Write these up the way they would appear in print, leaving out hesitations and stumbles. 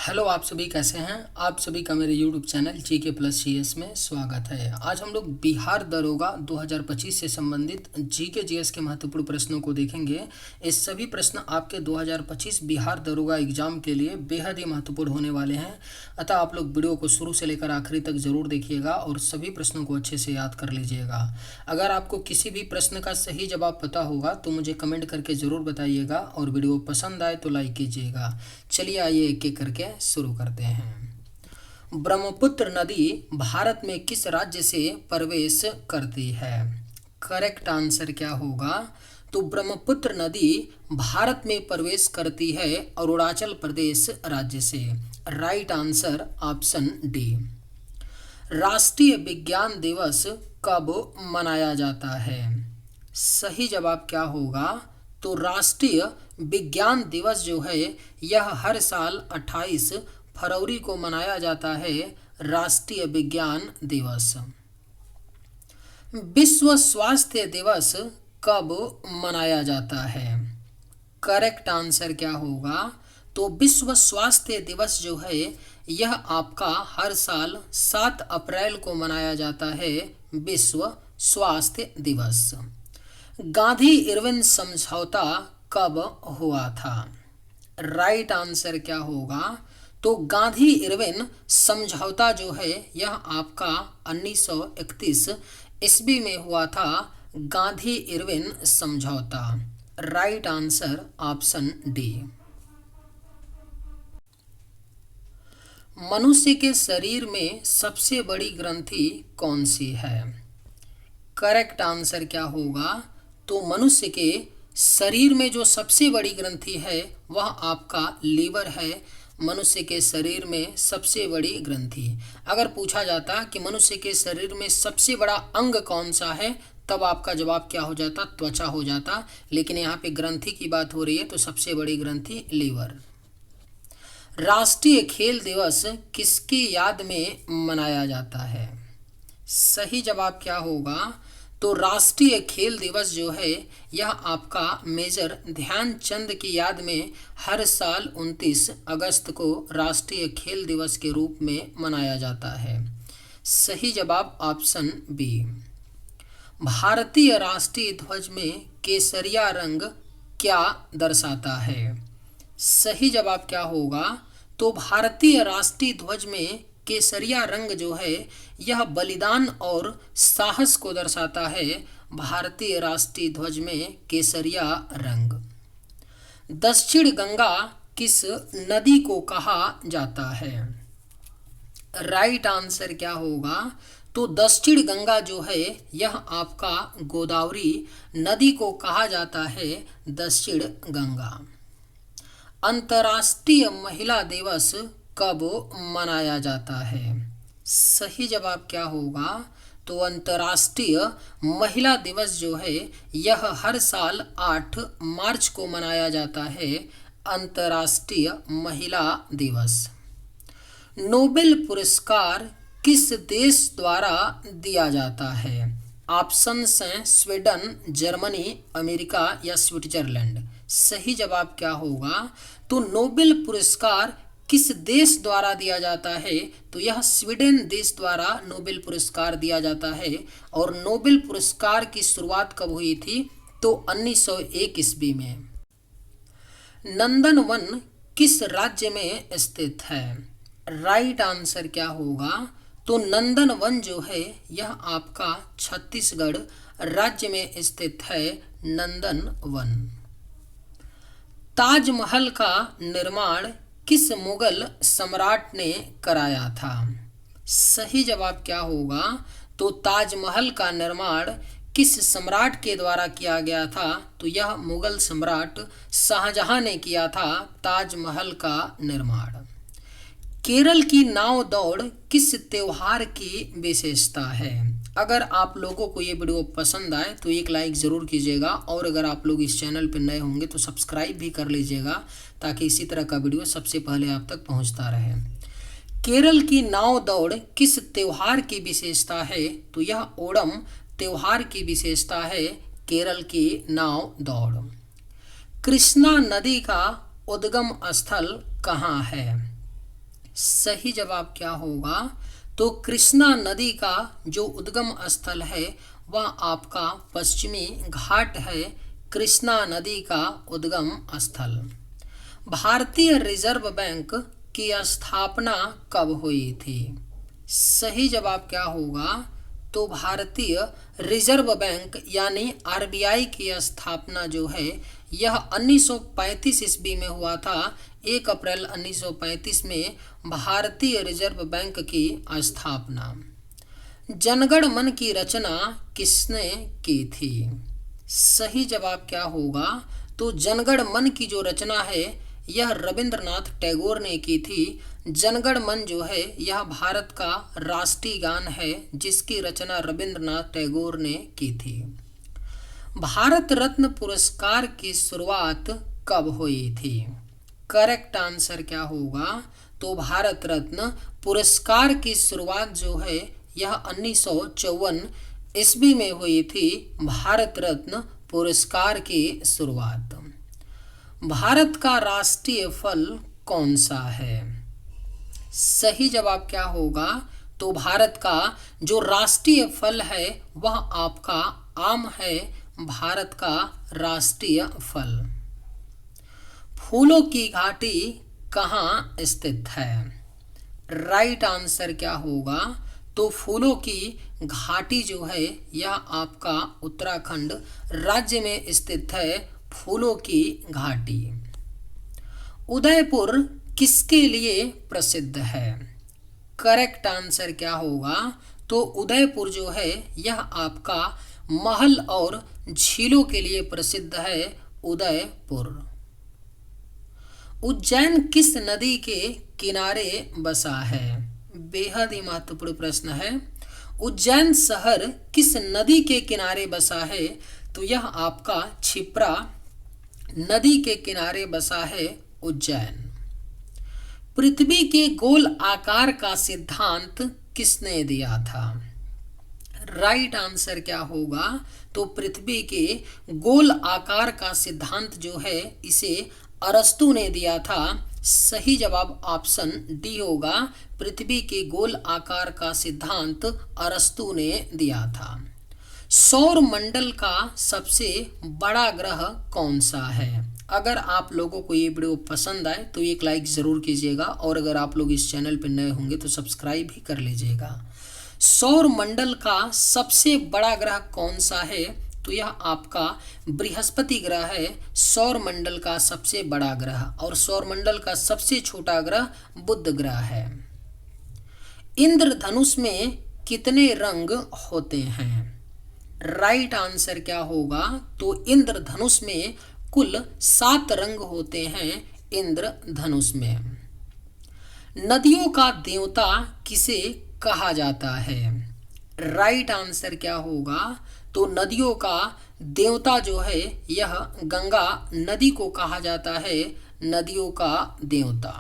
Hello, आप सभी कैसे हैं। आप सभी का मेरे YouTube channel GK plus CS में स्वागत है। आज हम लोग बिहार दरोगा 2025 से संबंधित जीके जीएस के महत्वपूर्ण प्रश्नों को देखेंगे। ये सभी प्रश्न आपके 2025 बिहार दरोगा एग्जाम के लिए बेहद ही महत्वपूर्ण होने वाले हैं। अतः आप लोग वीडियो को शुरू से लेकर आखिरी तक जरूर देखिएगा और सभी प्रश्नों को अच्छे से याद कर लीजिएगा। अगर आपको किसी भी प्रश्न का सही जवाब पता होगा तो मुझे कमेंट करके ज़रूर बताइएगा और वीडियो पसंद आए तो लाइक कीजिएगा। चलिए आइए एक एक करके शुरू करते हैं। ब्रह्मपुत्र नदी भारत में किस राज्य से प्रवेश करती है? करेक्ट आंसर क्या होगा? तो ब्रह्मपुत्र नदी भारत में प्रवेश करती है अरुणाचल प्रदेश राज्य से। Right answer option D. राष्ट्रीय विज्ञान दिवस कब मनाया जाता है? सही जवाब क्या होगा? तो राष्ट्रीय विज्ञान दिवस जो है यह हर साल 28 फरवरी को मनाया जाता है। राष्ट्रीय विज्ञान दिवस। विश्व स्वास्थ्य दिवस कब मनाया जाता है? करेक्ट आंसर क्या होगा? तो विश्व स्वास्थ्य दिवस जो है यह आपका हर साल 7 अप्रैल को मनाया जाता है। विश्व स्वास्थ्य दिवस। गांधी इरविन समझौता कब हुआ था? राइट आंसर क्या होगा? तो गांधी इरविन समझौता जो है यह आपका 1931 ईस्वी में हुआ था। गांधी इरविन समझौता। Right answer option D. मनुष्य के शरीर में सबसे बड़ी ग्रंथि कौन सी है? करेक्ट आंसर क्या होगा? तो मनुष्य के शरीर में जो सबसे बड़ी ग्रंथि है वह आपका लीवर है। मनुष्य के शरीर में सबसे बड़ी ग्रंथि। अगर पूछा जाता कि मनुष्य के शरीर में सबसे बड़ा अंग कौन सा है तब आपका जवाब क्या हो जाता? त्वचा हो जाता। लेकिन यहाँ पे ग्रंथि की बात हो रही है तो सबसे बड़ी ग्रंथि लीवर। राष्ट्रीय खेल दिवस किसकी याद में मनाया जाता है? सही जवाब क्या होगा? तो राष्ट्रीय खेल दिवस जो है यह आपका मेजर ध्यानचंद की याद में हर साल 29 अगस्त को राष्ट्रीय खेल दिवस के रूप में मनाया जाता है। सही जवाब ऑप्शन बी। भारतीय राष्ट्रीय ध्वज में केसरिया रंग क्या दर्शाता है? सही जवाब क्या होगा? तो भारतीय राष्ट्रीय ध्वज में केसरिया रंग जो है यह बलिदान और साहस को दर्शाता है। भारतीय राष्ट्रीय ध्वज में केसरिया रंग। दक्षिण गंगा किस नदी को कहा जाता है? राइट आंसर क्या होगा? तो दक्षिण गंगा जो है यह आपका गोदावरी नदी को कहा जाता है। दक्षिण गंगा। अंतर्राष्ट्रीय महिला दिवस कब मनाया जाता है? सही जवाब क्या होगा? तो अंतर्राष्ट्रीय महिला दिवस जो है यह हर साल 8 मार्च को मनाया जाता है। अंतर्राष्ट्रीय महिला दिवस। नोबेल पुरस्कार किस देश द्वारा दिया जाता है? ऑप्शंस हैं स्वीडन, जर्मनी, अमेरिका या स्विट्जरलैंड। सही जवाब क्या होगा? तो नोबेल पुरस्कार किस देश द्वारा दिया जाता है? तो यह स्वीडन देश द्वारा नोबेल पुरस्कार दिया जाता है। और नोबेल पुरस्कार की शुरुआत कब हुई थी? तो 1901 ईस्वी में। नंदनवन किस राज्य में स्थित है? राइट आंसर क्या होगा? तो नंदनवन जो है यह आपका छत्तीसगढ़ राज्य में स्थित है। नंदनवन। ताजमहल का निर्माण किस मुगल सम्राट ने कराया था? सही जवाब क्या होगा? तो ताजमहल का निर्माण किस सम्राट के द्वारा किया गया था? तो यह मुगल सम्राट शाहजहां ने किया था ताजमहल का निर्माण। केरल की नाव दौड़ किस त्योहार की विशेषता है? अगर आप लोगों को ये वीडियो पसंद आए तो एक लाइक ज़रूर कीजिएगा और अगर आप लोग इस चैनल पर नए होंगे तो सब्सक्राइब भी कर लीजिएगा ताकि इसी तरह का वीडियो सबसे पहले आप तक पहुंचता रहे। केरल की नाव दौड़ किस त्योहार की विशेषता है? तो यह ओणम त्योहार की विशेषता है। केरल की नाव दौड़। कृष्णा नदी का उद्गम स्थल कहाँ है? सही जवाब क्या होगा? तो कृष्णा नदी का जो उद्गम स्थल है वह आपका पश्चिमी घाट है। कृष्णा नदी का उद्गम स्थल। भारतीय रिजर्व बैंक की स्थापना कब हुई थी? सही जवाब क्या होगा? तो भारतीय रिजर्व बैंक यानी आरबीआई की स्थापना जो है यह 1935 ईस्वी में हुआ था। 1 अप्रैल 1935 में भारतीय रिजर्व बैंक की स्थापना। जनगण मन की रचना किसने की थी? सही जवाब क्या होगा? तो जनगण मन की जो रचना है यह रविंद्रनाथ टैगोर ने की थी। जनगण मन जो है यह भारत का राष्ट्रीय गान है जिसकी रचना रविंद्रनाथ टैगोर ने की थी। भारत रत्न पुरस्कार की शुरुआत कब हुई थी? करेक्ट आंसर क्या होगा? तो भारत रत्न पुरस्कार की शुरुआत जो है यह 1954 ईस्वी में हुई थी। भारत रत्न पुरस्कार की शुरुआत। भारत का राष्ट्रीय फल कौन सा है? सही जवाब क्या होगा? तो भारत का जो राष्ट्रीय फल है वह आपका आम है। भारत का राष्ट्रीय फल। फूलों की घाटी कहाँ स्थित है? राइट आंसर क्या होगा? तो फूलों की घाटी जो है यह आपका उत्तराखंड राज्य में स्थित है। फूलों की घाटी। उदयपुर किसके लिए प्रसिद्ध है? करेक्ट आंसर क्या होगा? तो उदयपुर जो है यह आपका महल और झीलों के लिए प्रसिद्ध है। उदयपुर। उज्जैन किस नदी के किनारे बसा है? बेहद ही महत्वपूर्ण प्रश्न है। उज्जैन शहर किस नदी के किनारे बसा है? तो यह आपका क्षिप्रा नदी के किनारे बसा है उज्जैन। पृथ्वी के गोल आकार का सिद्धांत किसने दिया था? राइट आंसर क्या होगा? तो पृथ्वी के गोल आकार का सिद्धांत जो है इसे अरस्तु ने दिया था। सही जवाब ऑप्शन डी होगा। पृथ्वी के गोल आकार का सिद्धांत अरस्तु ने दिया था। सौर मंडल का सबसे बड़ा ग्रह कौन सा है? अगर आप लोगों को ये वीडियो पसंद आए तो एक लाइक ज़रूर कीजिएगा और अगर आप लोग इस चैनल पर नए होंगे तो सब्सक्राइब भी कर लीजिएगा। सौर मंडल का सबसे बड़ा ग्रह कौन सा है? तो यह आपका बृहस्पति ग्रह है। सौर मंडल का सबसे बड़ा ग्रह। और सौर मंडल का सबसे छोटा ग्रह बुध ग्रह है। इंद्रधनुष में कितने रंग होते हैं? राइट आंसर क्या होगा? तो इंद्रधनुष में कुल 7 रंग होते हैं। इंद्रधनुष में। नदियों का देवता किसे कहा जाता है? राइट आंसर क्या होगा? तो नदियों का देवता जो है यह गंगा नदी को कहा जाता है। नदियों का देवता।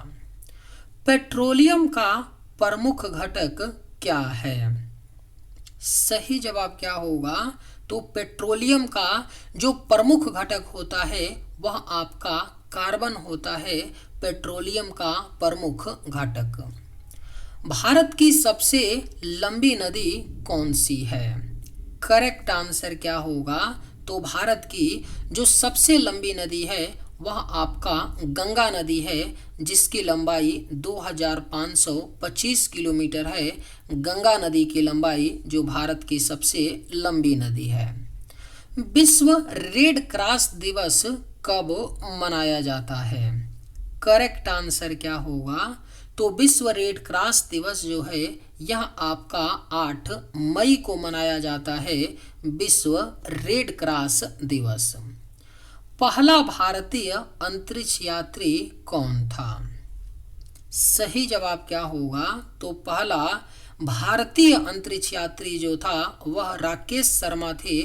पेट्रोलियम का प्रमुख घटक क्या है? सही जवाब क्या होगा? तो पेट्रोलियम का जो प्रमुख घटक होता है वह आपका कार्बन होता है। पेट्रोलियम का प्रमुख घटक। भारत की सबसे लंबी नदी कौन सी है? करेक्ट आंसर क्या होगा? तो भारत की जो सबसे लंबी नदी है वह आपका गंगा नदी है जिसकी लंबाई 2525 किलोमीटर है। गंगा नदी की लंबाई जो भारत की सबसे लंबी नदी है। विश्व रेड क्रॉस दिवस कब मनाया जाता है? करेक्ट आंसर क्या होगा? तो विश्व रेड क्रॉस दिवस जो है यह आपका 8 मई को मनाया जाता है। विश्व रेड क्रॉस दिवस। पहला भारतीय अंतरिक्ष यात्री कौन था? सही जवाब क्या होगा? तो पहला भारतीय अंतरिक्ष यात्री जो था वह राकेश शर्मा थे।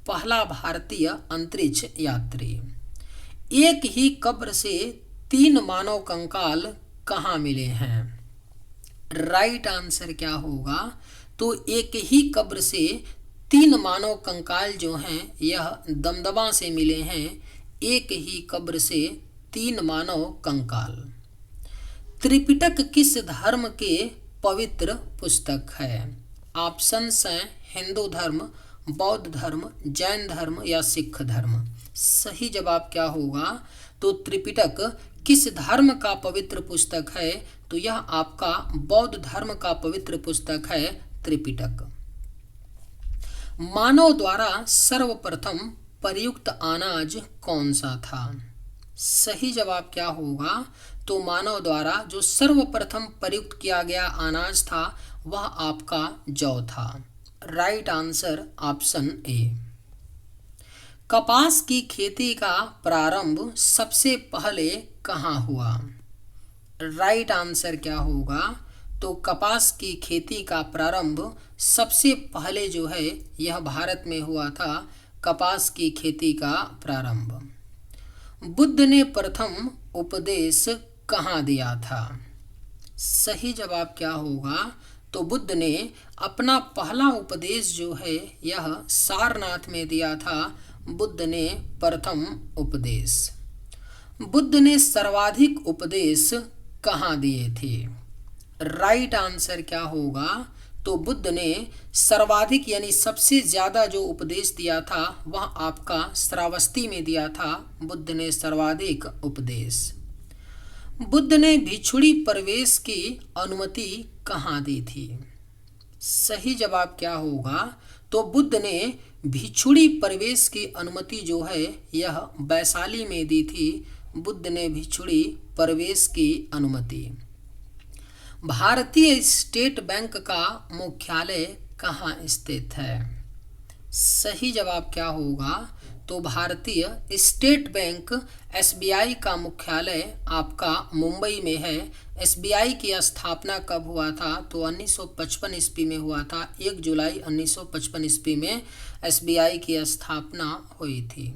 पहला भारतीय अंतरिक्ष यात्री। एक ही कब्र से 3 मानव कंकाल कहाँ मिले हैं? राइट आंसर क्या होगा? तो एक ही कब्र से 3 मानव कंकाल जो हैं यह दमदमा से मिले हैं। एक ही कब्र से 3 मानव कंकाल। त्रिपिटक किस धर्म के पवित्र पुस्तक है? ऑप्शंस हैं हिंदू धर्म, बौद्ध धर्म, जैन धर्म या सिख धर्म। सही जवाब क्या होगा? तो त्रिपिटक किस धर्म का पवित्र पुस्तक है? तो यह आपका बौद्ध धर्म का पवित्र पुस्तक है त्रिपिटक। मानव द्वारा सर्वप्रथम प्रयुक्त अनाज कौन सा था? सही जवाब क्या होगा? तो मानव द्वारा जो सर्वप्रथम प्रयुक्त किया गया अनाज था वह आपका जौ था। Right answer option A. कपास की खेती का प्रारंभ सबसे पहले कहाँ हुआ? राइट आंसर क्या होगा? तो कपास की खेती का प्रारंभ सबसे पहले जो है यह भारत में हुआ था। कपास की खेती का प्रारंभ। बुद्ध ने प्रथम उपदेश कहाँ दिया था? सही जवाब क्या होगा? तो बुद्ध ने अपना पहला उपदेश जो है यह सारनाथ में दिया था। बुद्ध ने प्रथम उपदेश। बुद्ध ने सर्वाधिक उपदेश कहाँ दिए थे? राइट आंसर क्या होगा? तो बुद्ध ने सर्वाधिक यानी सबसे ज्यादा जो उपदेश दिया था वह आपका श्रावस्ती में दिया था। बुद्ध ने सर्वाधिक उपदेश। बुद्ध ने भिक्षुणी प्रवेश की अनुमति कहाँ दी थी? सही जवाब क्या होगा? तो बुद्ध ने भिक्षुणी प्रवेश की अनुमति जो है यह वैशाली में दी थी। बुद्ध ने भिक्षुणी प्रवेश की अनुमति। भारतीय स्टेट बैंक का मुख्यालय कहाँ स्थित है? सही जवाब क्या होगा? तो भारतीय स्टेट बैंक एसबीआई का मुख्यालय आपका मुंबई में है। एसबीआई की स्थापना कब हुआ था? तो 1955 ईस्वी में हुआ था। 1 जुलाई 1955 ईस्वी में एसबीआई की स्थापना हुई थी।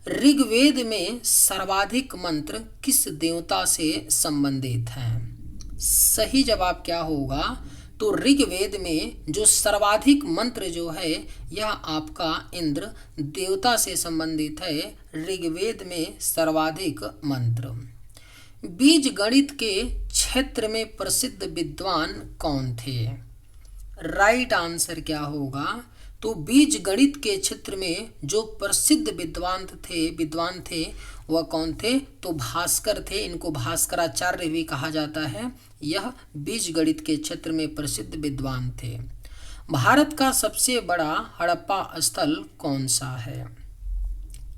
ऋग्वेद में सर्वाधिक मंत्र किस देवता से संबंधित हैं? सही जवाब क्या होगा? तो ऋग्वेद में जो सर्वाधिक मंत्र जो है यह आपका इंद्र देवता से संबंधित है। ऋग्वेद में सर्वाधिक मंत्र। बीज गणित के क्षेत्र में प्रसिद्ध विद्वान कौन थे? राइट आंसर क्या होगा? तो बीज गणित के क्षेत्र में जो प्रसिद्ध विद्वान थे वह कौन थे? तो भास्कर थे। इनको भास्कराचार्य भी कहा जाता है। यह बीज गणित के क्षेत्र में प्रसिद्ध विद्वान थे। भारत का सबसे बड़ा हड़प्पा स्थल कौन सा है?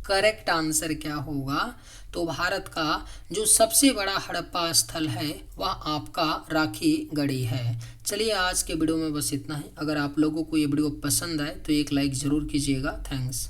करेक्ट आंसर क्या होगा? तो भारत का जो सबसे बड़ा हड़प्पा स्थल है वह आपका राखी गढ़ी है। चलिए आज के वीडियो में बस इतना ही। अगर आप लोगों को ये वीडियो पसंद आए तो एक लाइक ज़रूर कीजिएगा। थैंक्स।